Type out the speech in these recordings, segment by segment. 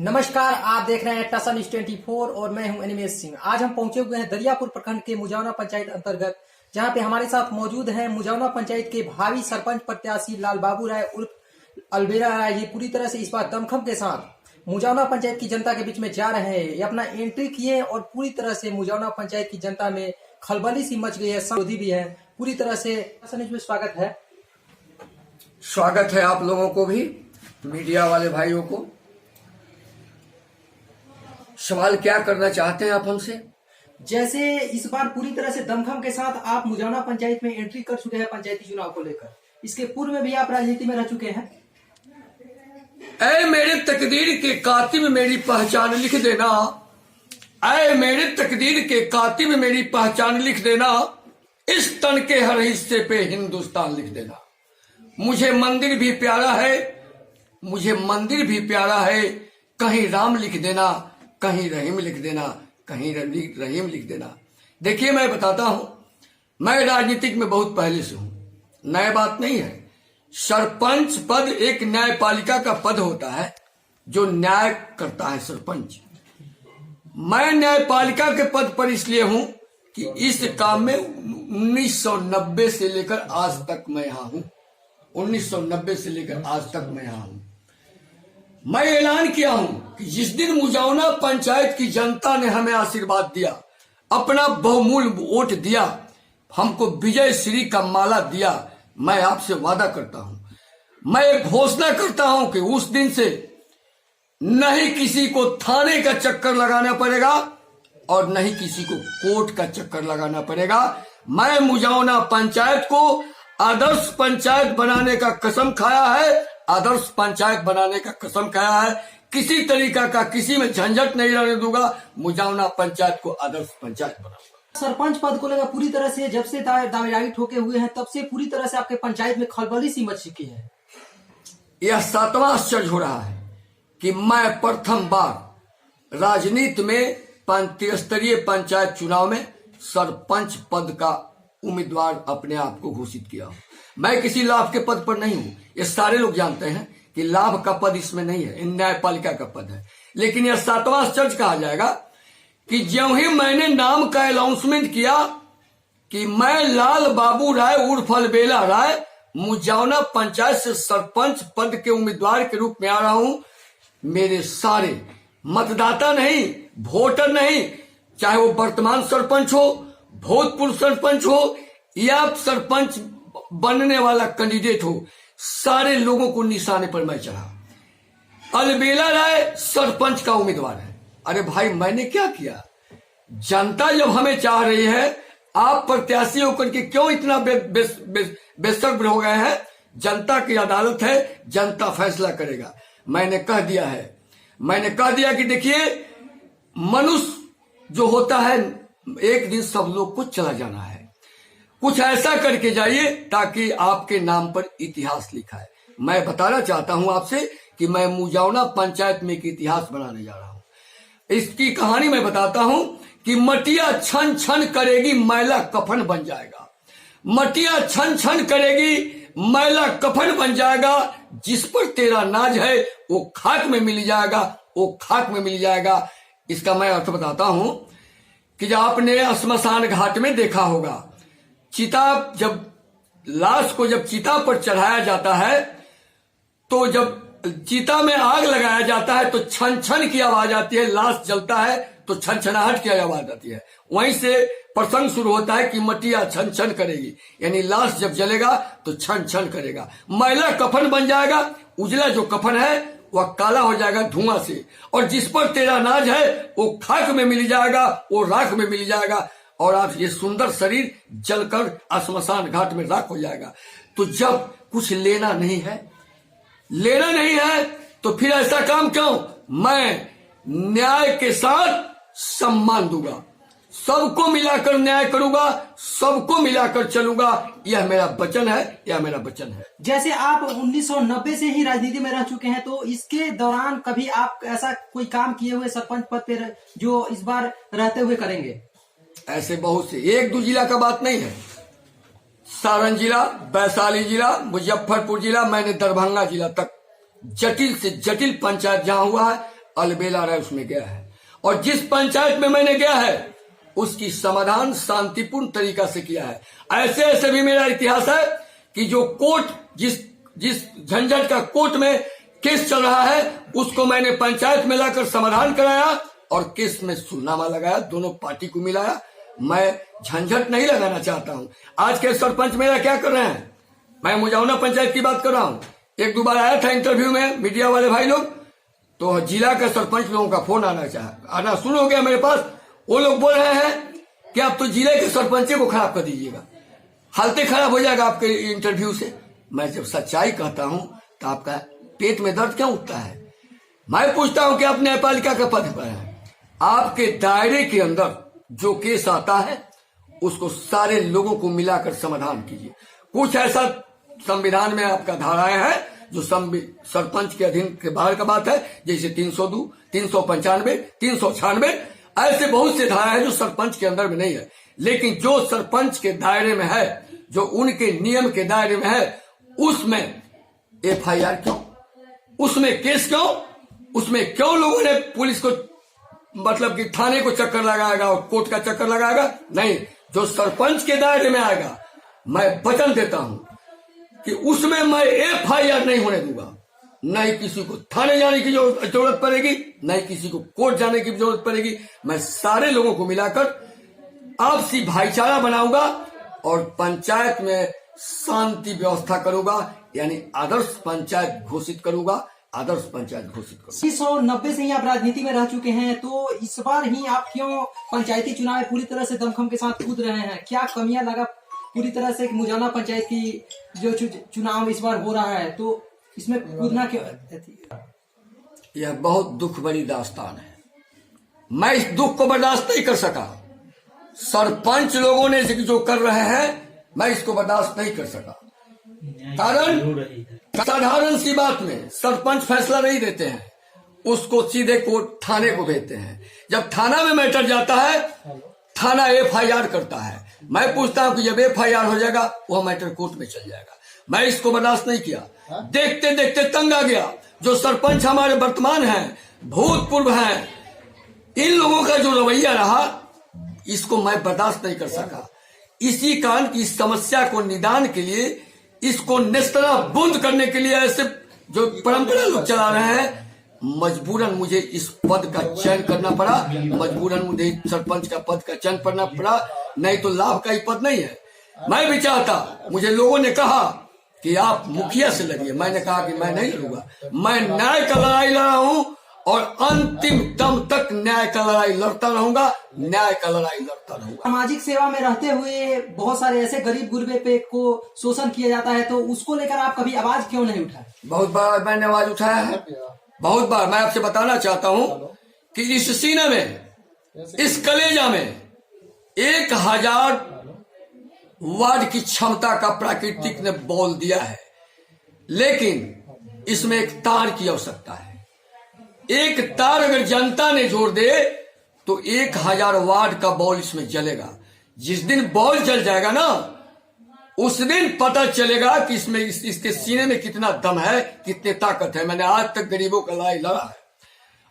नमस्कार, आप देख रहे हैं टसन न्यूज 24 और मैं हूं अनिमेश सिंह। आज हम पहुंचे हुए हैं दरियापुर प्रखंड के मुजावना पंचायत अंतर्गत, जहां पे हमारे साथ मौजूद हैं मुजावना पंचायत के भावी सरपंच प्रत्याशी लाल बाबू राय उर्फ अलबेला राय। ये पूरी तरह से इस बार दमखम के साथ मुजावना पंचायत की जनता के बीच में जा रहे हैं। ये अपना एंट्री किए और पूरी तरह से मुजावना पंचायत की जनता में खलबली सी मच गई है, विरोधी भी है पूरी तरह से। टसन न्यूज में स्वागत है आप लोगों को भी, मीडिया वाले भाइयों को। सवाल क्या करना चाहते हैं आप हमसे? जैसे इस बार पूरी तरह से दमखम के साथ आप मुजावना पंचायत में एंट्री कर चुके हैं पंचायती चुनाव को लेकर, इसके पूर्व में भी आप राजनीति में रह चुके हैं। ऐ मेरे तकदीर के कातिब मेरी पहचान लिख देना, ऐ मेरे तकदीर के कातिब मेरी पहचान लिख देना, इस तन के हर हिस्से पे हिंदुस्तान लिख देना। मुझे मंदिर भी प्यारा है, मुझे मंदिर भी प्यारा है, कहीं राम लिख देना, कहीं रहीम लिख देना, कहीं रहीम लिख देना। देखिए, मैं बताता हूं, मैं राजनीतिक में बहुत पहले से हूं, नया बात नहीं है। सरपंच पद एक न्यायपालिका का पद होता है जो न्याय करता है सरपंच। मैं न्यायपालिका के पद पर इसलिए हूं कि इस काम में 1990 से लेकर आज तक मैं यहां हूं। 1990 से लेकर आज तक मैं यहां हूं। मैं ऐलान किया हूं कि जिस दिन मुजावना पंचायत की जनता ने हमें आशीर्वाद दिया, अपना बहुमूल्य वोट दिया, हमको विजय श्री का माला दिया, मैं आपसे वादा करता हूं, मैं घोषणा करता हूं कि उस दिन से न ही किसी को थाने का चक्कर लगाना पड़ेगा और न ही किसी को कोर्ट का चक्कर लगाना पड़ेगा। मैं मुजावना पंचायत को आदर्श पंचायत बनाने का कसम खाया है, आदर्श पंचायत बनाने का कसम खाया है। किसी तरीका का किसी में झंझट नहीं रहने दूंगा, मुजावना पंचायत को आदर्श पंचायत बनाऊंगा। सरपंच पद को लेकर पूरी तरह से जब से दावेदारी ठोके हुए हैं, तब से पूरी तरह से आपके पंचायत में खलबली सी मच चुकी है। यह 7वां आश्चर्य हो रहा है कि मैं प्रथम बार राजनीति में त्रिस्तरीय पंचायत चुनाव में सरपंच पद का उम्मीदवार अपने आप को घोषित किया हूं। मैं किसी लाभ के पद पर नहीं हूं, ये सारे लोग जानते हैं कि लाभ का पद इसमें नहीं है, न्यायपालिका का पद है। लेकिन यह 7वां आश्चर्य कहा जाएगा कि ज्यों ही मैंने नाम का अनाउंसमेंट किया कि मैं लाल बाबू राय उर्फ अलबेला राय मुजावना पंचायत से सरपंच पद के उम्मीदवार के रूप में आ रहा हूं, मेरे सारे मतदाता नहीं, वोटर नहीं, चाहे वो वर्तमान सरपंच हो, भूतपूर्व सरपंच हो या सरपंच बनने वाला कैंडिडेट हो, सारे लोगों को निशाने पर मैं चढ़ा। अलबेला राय सरपंच का उम्मीदवार है। अरे भाई, मैंने क्या किया? जनता जब हमें चाह रही है, आप प्रत्याशी होकर के क्यों इतना बेसब्र हो गए हैं? जनता की अदालत है, जनता फैसला करेगा। मैंने कह दिया कि देखिए, मनुष्य जो होता है, एक दिन सब लोग को चला जाना है। कुछ ऐसा करके जाइए ताकि आपके नाम पर इतिहास लिखा है। मैं बताना चाहता हूं आपसे कि मैं मुजावना पंचायत में एक इतिहास बनाने जा रहा हूं। इसकी कहानी मैं बताता हूं कि मटिया छन छन करेगी, मैला कफन बन जाएगा। मटिया छन छन करेगी, मैला कफन बन जाएगा। जिस पर तेरा नाज है वो खाक में मिल जाएगा, वो खाक में मिल जाएगा। इसका मैं अर्थ बताता हूं कि जब आपने श्मशान घाट में देखा होगा, लाश को जब चिता पर चढ़ाया जाता है, तो जब चिता में आग लगाया जाता है तो छन छन की आवाज आती है, लाश जलता है तो छन छनाहट की आवाज आती है। वहीं से प्रसंग शुरू होता है कि मटिया छन छन करेगी, यानी लाश जब जलेगा तो छन छन करेगा। मैला कफन बन जाएगा, उजला जो कफन है वह काला हो जाएगा धुआं से, और जिस पर तेरा नाज है वो खाक में मिल जाएगा, वो राख में मिल जाएगा, और आप ये सुंदर शरीर जलकर श्मशान घाट में राख हो जाएगा। तो जब कुछ लेना नहीं है तो फिर ऐसा काम क्यों? मैं न्याय के साथ सम्मान दूंगा, सबको मिलाकर न्याय करूंगा, सबको मिलाकर चलूंगा। यह मेरा वचन है। जैसे आप 1990 से ही राजनीति में रह चुके हैं, तो इसके दौरान कभी आप ऐसा कोई काम किए हुए सरपंच पद पर जो इस बार रहते हुए करेंगे? ऐसे बहुत से, एक दो जिला का बात नहीं है। सारण जिला, वैशाली जिला, मुजफ्फरपुर जिला, मैंने दरभंगा जिला तक जटिल से जटिल पंचायत जहां हुआ है, अलबेला राय उसमें गया है, और जिस पंचायत में मैंने गया है उसकी समाधान शांतिपूर्ण तरीका से किया है। ऐसे ऐसे भी मेरा इतिहास है कि जो कोर्ट जिस झंझट का कोर्ट में केस चल रहा है उसको मैंने पंचायत में लाकर समाधान कराया और केस में सुलनामा लगाया, दोनों पार्टी को मिलाया। मैं झंझट नहीं लगाना चाहता हूं। आज के सरपंच मेरा क्या कर रहे हैं, मैं मुजावना पंचायत की बात कर रहा हूं। एक दो बार आया था इंटरव्यू में मीडिया वाले भाई लोग, तो जिला का सरपंच लोगों का फोन आना शुरू हो गया मेरे पास। वो लोग बोल रहे हैं कि आप तो जिले के सरपंच को खराब कर दीजिएगा, हालतें खराब हो जाएगा आपके इंटरव्यू से। मैं जब सच्चाई कहता हूं तो आपका पेट में दर्द क्यों उठता है? मैं पूछता हूं कि आप न्यायपालिका के पद पर हैं, आपके दायरे के अंदर जो केस आता है उसको सारे लोगों को मिलाकर समाधान कीजिए। कुछ ऐसा संविधान में आपका धाराएं हैं जो सरपंच के अधीन के बाहर का बात है, जैसे 302, 395, 396, ऐसे बहुत से धाराएं हैं जो सरपंच के अंदर में नहीं है। लेकिन जो सरपंच के दायरे में है, जो उनके नियम के दायरे में है, उसमें FIR क्यों, उसमें केस क्यों, उसमें क्यों लोगों ने पुलिस को मतलब कि थाने को चक्कर लगाएगा और कोर्ट का चक्कर लगाएगा? नहीं, जो सरपंच के दायरे में आएगा मैं वचन देता हूं कि उसमें मैं FIR नहीं होने दूंगा। नहीं किसी को थाने जाने की जरूरत पड़ेगी, नहीं किसी को कोर्ट जाने की जरूरत पड़ेगी। मैं सारे लोगों को मिलाकर आपसी भाईचारा बनाऊंगा और पंचायत में शांति व्यवस्था करूंगा, यानी आदर्श पंचायत घोषित करूंगा, आदर्श पंचायत घोषित करूंगा। 1990 से ही आप राजनीति में रह चुके हैं, तो इस बार ही आप क्यों पंचायती चुनाव में पूरी तरह से दमखम के साथ कूद रहे हैं? क्या कमियां लगा पूरी तरह से मुजावना पंचायत की जो चुनाव इस बार हो रहा है, तो इसमें कूदना क्यों? यह बहुत दुख भरी दास्तान है। मैं इस दुख को बर्दाश्त नहीं कर सका। सरपंच लोगों ने जो कर रहे हैं मैं इसको बर्दाश्त नहीं कर सका। कारण साधारण सी बात में सरपंच फैसला नहीं देते हैं, उसको सीधे कोर्ट थाने को भेजते हैं। जब थाना में मैटर जाता है, थाना FIR करता है। मैं पूछता हूं कि जब FIR हो जाएगा वह मैटर कोर्ट में चल जाएगा। मैं इसको बर्दाश्त नहीं किया। देखते देखते तंग आ गया। जो सरपंच हमारे वर्तमान हैं, भूतपूर्व हैं, इन लोगों का जो रवैया रहा, इसको मैं बर्दाश्त नहीं कर सका। इसी कारण की समस्या को निदान के लिए, इसको नेस्तनाबूद करने के लिए ऐसे जो परंपरा लोग चला रहे हैं, मजबूरन मुझे इस पद का चयन करना पड़ा, मजबूरन मुझे सरपंच का पद का चयन करना पड़ा। नहीं तो लाभ का ही पद नहीं है। मैं भी चाहता, मुझे लोगों ने कहा कि आप मुखिया से लड़िए, मैंने कहा कि मैं नहीं लड़ूंगा। मैं न्याय का लड़ाई लड़ा हूं और अंतिम दम तक न्याय का लड़ाई लड़ता रहूंगा, न्याय का लड़ाई लड़ता रहूंगा। सामाजिक सेवा में रहते हुए बहुत सारे ऐसे गरीब गुरबे पे को शोषण किया जाता है, तो उसको लेकर आप कभी आवाज क्यों नहीं उठाए? बहुत बार मैंने आवाज उठाया है, बहुत बार। मैं आपसे बताना चाहता हूं कि इस सीने में, इस कलेजा में 1000 वाट की क्षमता का प्राकृतिक ने बॉल दिया है, लेकिन इसमें एक तार की आवश्यकता है। एक तार अगर जनता ने जोड़ दे तो 1000 वाट का बॉल इसमें जलेगा। जिस दिन बॉल जल जाएगा ना, उस दिन पता चलेगा कि इसमें इसके सीने में कितना दम है, कितनी ताकत है। मैंने आज तक गरीबों का लड़ाई लड़ा है,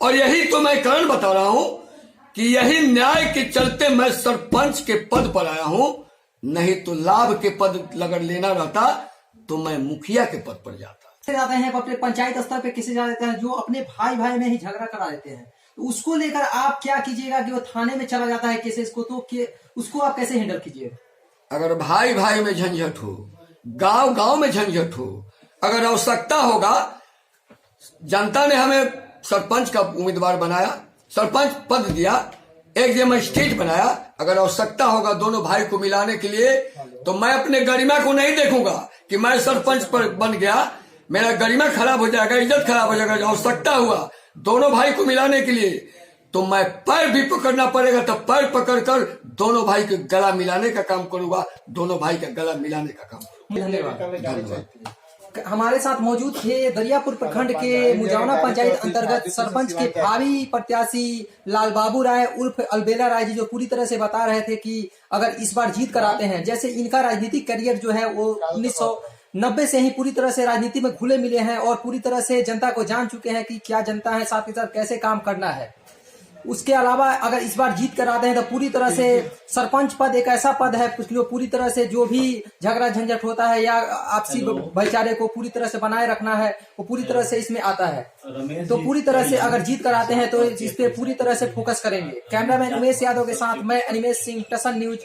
और यही तो मैं कारण बता रहा हूं कि यही न्याय के चलते मैं सरपंच के पद पर आया हूं। नहीं तो लाभ के पद अगर लेना रहता तो मैं मुखिया के पद पर जाता। जाते हैं अपने पंचायत स्तर पे किसे जाते हैं जो अपने भाई भाई में ही झगड़ा करा देते हैं, तो उसको लेकर आप क्या कीजिएगा कि वो थाने में चला जाता है केसेस को, तो उसको आप कैसे हैंडल कीजिएगा? अगर भाई भाई में झंझट हो, गांव गांव में झंझट हो, अगर आवश्यकता होगा, जनता ने हमें सरपंच का उम्मीदवार बनाया, सरपंच पद दिया, एक मजिस्ट्रेट बनाया, अगर आवश्यकता होगा दोनों भाई को मिलाने के लिए, तो मैं अपने गरिमा को नहीं देखूंगा कि मैं सरपंच पर बन गया, मेरा गरिमा खराब हो जाएगा, इज्जत खराब हो जाएगा। आवश्यकता हुआ दोनों भाई को मिलाने के लिए तो मैं पैर भी पकड़ना पड़ेगा, तो पैर पकड़कर दोनों भाई के गला मिलाने का काम करूंगा, दोनों भाई का गला मिलाने का काम करूंगा। धन्यवाद। हमारे साथ मौजूद थे दरियापुर प्रखंड के मुजावना पंचायत अंतर्गत सरपंच के भावी प्रत्याशी लाल बाबू राय उर्फ अलबेला राय जी, जो पूरी तरह से बता रहे थे कि अगर इस बार जीत कर आते हैं, जैसे इनका राजनीतिक करियर जो है वो 90 से ही पूरी तरह से राजनीति में घुले मिले हैं और पूरी तरह से जनता को जान चुके हैं कि क्या जनता है, साथ ही साथ कैसे काम करना है। उसके अलावा अगर इस बार जीत कर आते हैं तो पूरी तरह से सरपंच पद एक ऐसा पद है जो पूरी तरह से जो भी झगड़ा झंझट होता है या आपसी भाईचारे को पूरी तरह से बनाए रखना है, वो पूरी तरह से इसमें आता है। तो पूरी तरह से अगर जीत कर आते हैं तो इस पे पूरी तरह से फोकस करेंगे। कैमरामैन उमेश यादव के साथ मैं अनिमेश सिंह, टसन न्यूज।